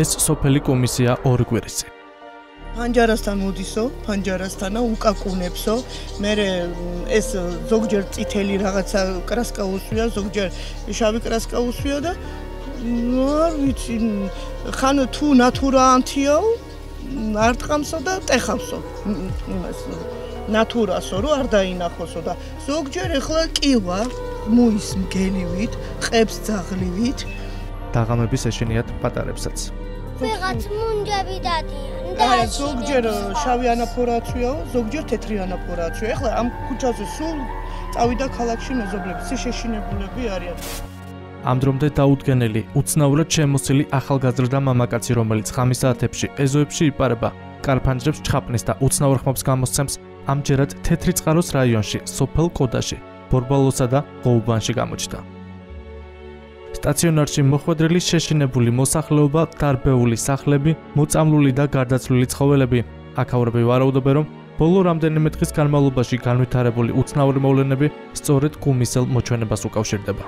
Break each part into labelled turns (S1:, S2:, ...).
S1: ეს სოფელი კომისია ორი კვირისი.
S2: ფანჯარასთან მოდისო, ფანჯარასთანა უკაკუნებსო, მე ეს ზოგჯერ წითელი რაღაცა კრასკა უსვია, ზოგჯერ შავი კრასკა უსვია და არ ვიცი, ხან თუ ნატურა ანთიაო, არ ტყამსო და ტეხავსო. იმას ნატურასო რო არ დაინახოსო და ზოგჯერ ეხლა კივა მუის მგელივით, ყებს ძაღლივით.
S1: დაღამების ეშინიათ პატარებსაც.
S3: ვიღაც მუნჯები დადიან და
S2: ზოგჯერ შავი ანაფორაცვიაო, ზოგჯერ თეთრი ანაფორაცვია. ეხლა ამ ქუჩაზე სულ წავიდა ქალაქში მეზობლები, შეშინებულები არიან.
S1: ამ დრომდე დაუდგენელი, უცნაურად შემოსილი ახალგაზრდა მამაკაცი, რომელიც ხამის საათებში ეზოებში იპარება, კარფანჯრებს ჩხაპნის და უცნაურ ხმებს გამოსცემს, ამჯერად თეთრი წყაროს რაიონში, სოფელ კოდაში, ბორბალოსა და ღოუბანში გამოჩნდა. სტაციონარში მოხვედრილი შეშინებული მოსახლეობა, დარბეული სახლები, მოწამლული და გარდაცვლილი ცხოველები. აქაურები ვარაუდობენ, რომ ბოლო რამდენიმე დღის განმავლობაში განვითარებული უცნაური მოვლენები სწორედ გუმისელ მოჩვენებას უკავშირდება.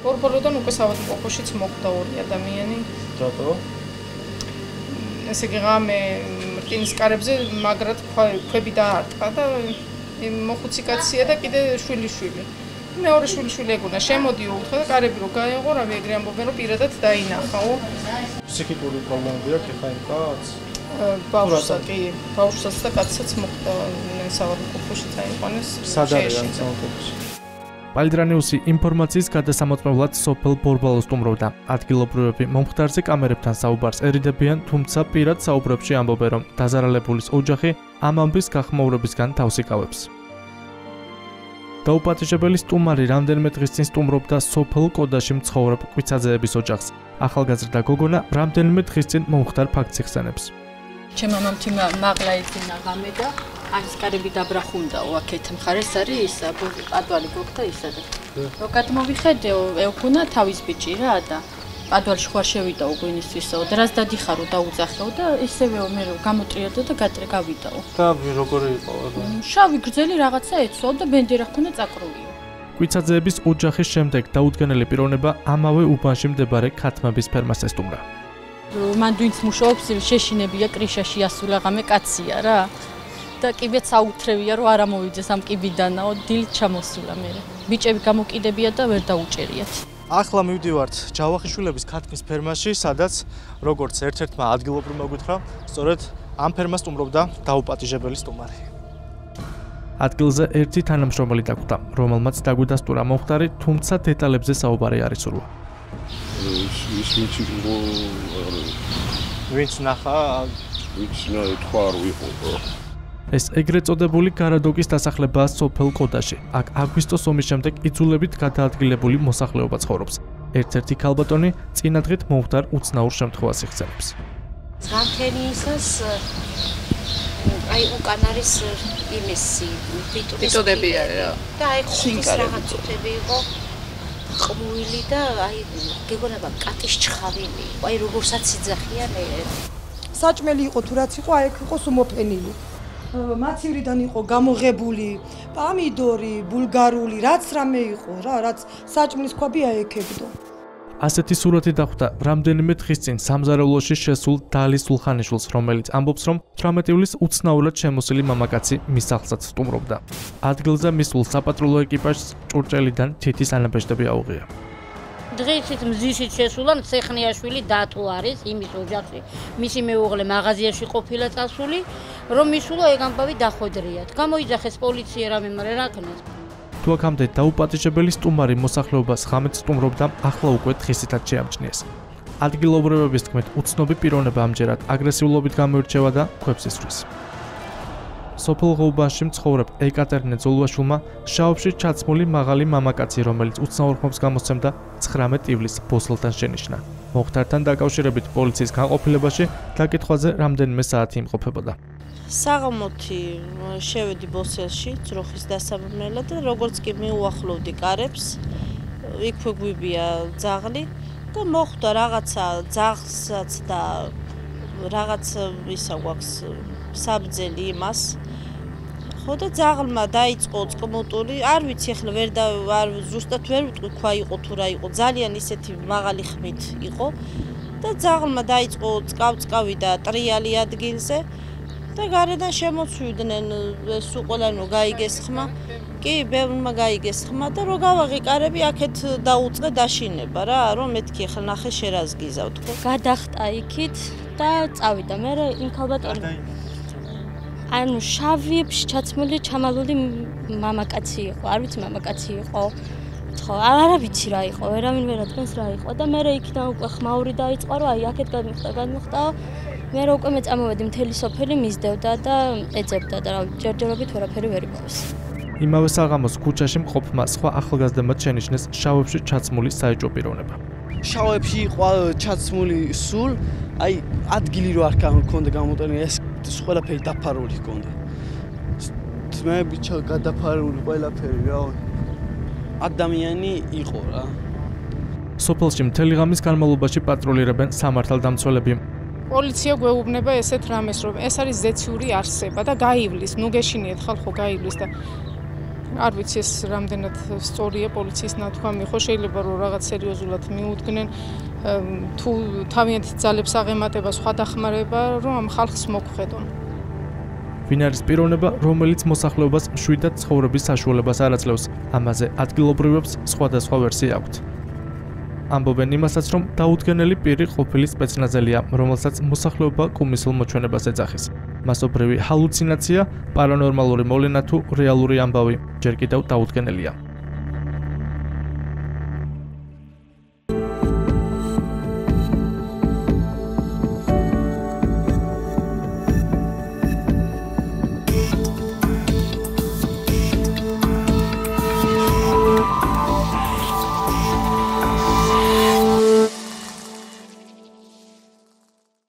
S4: ბორბალოდან უკვე საავადმყოფოშიც მოხვდა ორი ადამიანი.
S1: რატო?
S4: ესე იგი ღამე რკინის კარებზე მაგრად ქვები დაარტყა და მოხუცი კაცია და კიდე შვილი. მეორე შვილი ეგონა, შემოდიო უთხრა და კარები რო გაეღო, რავი ეგრე ამბობენ, რომ პირადად დაინახაო.
S1: ფსიქიკური პრობლემები აქვს ხა იმ კაცს?
S4: ბავშვსაც და კაცსაც მოხვდა საავადმყოფოში წაიყვანეს.
S1: სად არის ამ საავადმყოფოში? პალიტრანიუსი ინფორმაციის გადასამოწმებლად სოფელ ბორბალოს სტუმრობდა. ადგილობრივები მომხდარზე კამერებთან საუბარს ერიდებიან, თუმცა პირად საუბრებში ამბობენ, რომ დაზარალებულის ოჯახი ამ ამბის გახმაურებისგან თავს იკავებს. დაუპატიჟებელი სტუმარი რამდენიმე დღის წინ სტუმრობდა სოფელ კოდაში მცხოვრებ კვიცაძეების ოჯახს. ახალგაზრდა გოგონა რამდენიმე დღის წინ მომხდარ ფაქტს იხსენებს.
S5: ჩემმა მამთი მაღლა ეძინა ღამე და კარები დაბრახუნდაო აქეთ მხარეს არის ისა პადვალი გოგდა ისა და რო გადმოვიხედეო ეუქუნა თავის ბიჭი რა და პადვალში ხوار შევიდაო გვინისთვისო და რას დადიხარო დაუძახეო და ისევეო მე რო გამოტრიალდა და გავიდაო
S1: და როგორი იყო?
S5: შავი გრძელი რაღაცა ეცვაო და ბენდერა ჰქონა წაკრულიო.
S1: კვიცაძეების ოჯახის შემდეგ დაუდგენელი პიროვნება ამავე უბანში მდებარე ქათმების ფერმას ესტუმრა.
S5: მან ვინც მუშაობს შეშინებია კრიშაში ასულა ღამე კაცია რა. და კიბეც აუთრევია რომ არ ამოვიდეს ამ კიბიდანაო დილით ჩამოსულა მე. ბიჭები გამოკიდებია და ვერ დაუჭერიათ.
S1: ახლა მივდივართ ჯავახიშვილების ქათმის ფერმაში, სადაც როგორც ერთ-ერთმა ადგილობრივმა გითხრა, სწორედ ამ ფერმას სტუმრობდა დაუპატიჟებელი სტუმარი. ადგილზე ერთი თანამშრომელი დაგვდა, რომელმაც დაგვიდასტურა მომხდარი, თუმცა დეტალებზე საუბარი არ იცურვა. ვინც ნახა,
S6: თქვა არ ვიყო.
S1: ეს ეგრეთ წოდებული გარადოკის დასახლებაა სოფელ კოდაში. აქ აგვისტოს ომის შემდეგ იძულებით გადაადგილებული მოსახლეობა ცხოვრობს. ერთ-ერთი ქალბატონი წინადღით მომხდარ უცნაურ შემთხვევას იხსენებს.
S7: ზამთენისას აი უკან არის იმისი
S4: ბიტოდები არის რა.
S7: და აი ხუთის რაღაცები იყო ყმუილი და აი გეგონება კატის ჩხავილი იყო. აი როგორცაც იძახიან
S2: საჭმელი იყო თუ რაც იყო, აი იქ იყო სუმოფენილი. მაცივრიდან იყო გამოღებული პამიდორი, ბულგარული, რაც რამე იყო რა, რაც საჭმლის ქვაბი აექებდო.
S1: ასეთი სურათი დახვდა რამდენიმე დღის წინ სამზარეულოში შესულ დალი სულხანიშვილს, რომელიც ამბობს, რომ 18 ივლისს უცნაურად შემოსილი მამაკაცი მის სახლსაც სტუმრობდა. ადგილზე მისულ საპატრულო ეკიპაჟს ჭურჭელიდან თითის ანაბეჭდები აუღია.
S8: დღისით მზისით შესულა ცეხნიაშვილი დათო არის იმის ოჯახში. მისი მეუღლე მაღაზიაში ყოფილა წასული, რომ მისულა ეგ ამბავი დახვედრიათ. გამოიძახეს პოლიცია რამე, მაგრამ რა ქნეს.
S1: თუ აქამდე დაუპატიჟებელი სტუმარი მოსახლეობას ღამით სტუმრობდა, ახლა უკვე დღისითაც შეამჩნიეს. ადგილობრივების თქმით, უცნობი პიროვნება ამჯერად აგრესიულობით გამოირჩევა და ქვებს ისვრის. სოფელ ღოუბანში მცხოვრებ ეკატერინე ძოლუაშვილმა შაობში ჩაცმული მაღალი მამაკაცი, რომელიც უცნაურ ხმებს გამოსცემდა 19 ივლისს ბოსლთან შენიშნა. მომხდართან დაკავშირებით პოლიციის განყოფილებაში დაკითხვაზე რამდენიმე საათი იმყოფებოდა.
S7: საღამოთი შევედი ბოსელში ძროხის დასაბრუნებლად და როგორც კი მიუახლოვდი კარებს, იქვე გვიბია ძაღლი და მოხვდა რაღაცა ძაღლსაც და რაღაც ისა გვაქვს საბძელი იმას. ხო და ძაღლმა დაიწყო წყმუტური, არ ვიცი ახლა არ ზუსტად ვერ ვიტყვი ქვა იყო თუ რა იყო, ძალიან ისეთი მაღალი ხმით იყო და ძაღლმა დაიწყო წყავ-წყავი და ტრიალი ადგილზე და გარედან შემოწვიდნენ ეს უყოლანო გაიგეს ხმა. კი, ბევრმა გაიგეს ხმა და რო გავაღიკარები აქეთ დაუწყე დაშინება რა, რომ მეთქი ახლა ნახე შერას გიზავ თქო.
S9: გადახტა იქით და წავიდა. მე იმ ქალბატონი ანუ შავიებში ჩაცმული ჩამალული მამაკაცი იყო, არ ვიცი მამაკაცი იყო. ხო, არა ვიცი რა იყო, ვერავინ ვერ ადგენს რა იყო და მე იქიდან უკვე ხმაური დაიწყო, რომ აი აქეთ გადმიხტა. მე უკვე მეწამოვედი მთელი სოფელი მისდევდა და ეძებდა და რა ჯერჯერობით ვერაფერი ვერ იპოვეს.
S1: იმავე საღამოს ქუჩაში მყოფმა სხვა ახალგაზრდებმაც შენიშნეს შავებში ჩაცმული საეჭვო პიროვნება.
S10: შავებში იყო ჩაცმული სულ, აი ადგილი რო არ ქონდა გამოტანილი, ეს ყველაფერი დაფარული ჰქონდა. მე ბიჭო გადაფარული ყველაფერი რა. ადამიანი იყო რა.
S1: სოფელში მთელი ღამის განმავლობაში პატრულირებენ სამართალდამცველები.
S4: პოლიცია გვეუბნება ესეთ რამეს, რომ ეს არის ზეციური არსება და გაივლის, ნუ გეშინიეთ ხალხო გაივლის და არ ვიცი ეს რამდენად სწორია პოლიციის ნათქვამი, ხო შეიძლება რომ რაღაც სერიოზულად მიუდგნენ თუ თავიანთ ძალებს აღემატება სხვა დახმარება, რომ ამ ხალხს მოგხედონ.
S1: ვინ არის პიროვნება, რომელიც მოსახლეობას მშვიდად ცხოვრების საშუალებას არ აძლევს, ამაზე ადგილობრივებს სხვადასხვა ვერსია აქვთ. ამბობენ იმასაც, რომ დაუდგენელი პირი ყოფილი სპეცნაზელია, რომელსაც მოსახლეობა კუმისილ მოჩვენებას ეძახის. მასობრივი ჰალუცინაცია, პარანორმალური მოვლენა თუ რეალური ამბავი, ჯერ კიდევ დაუდგენელია.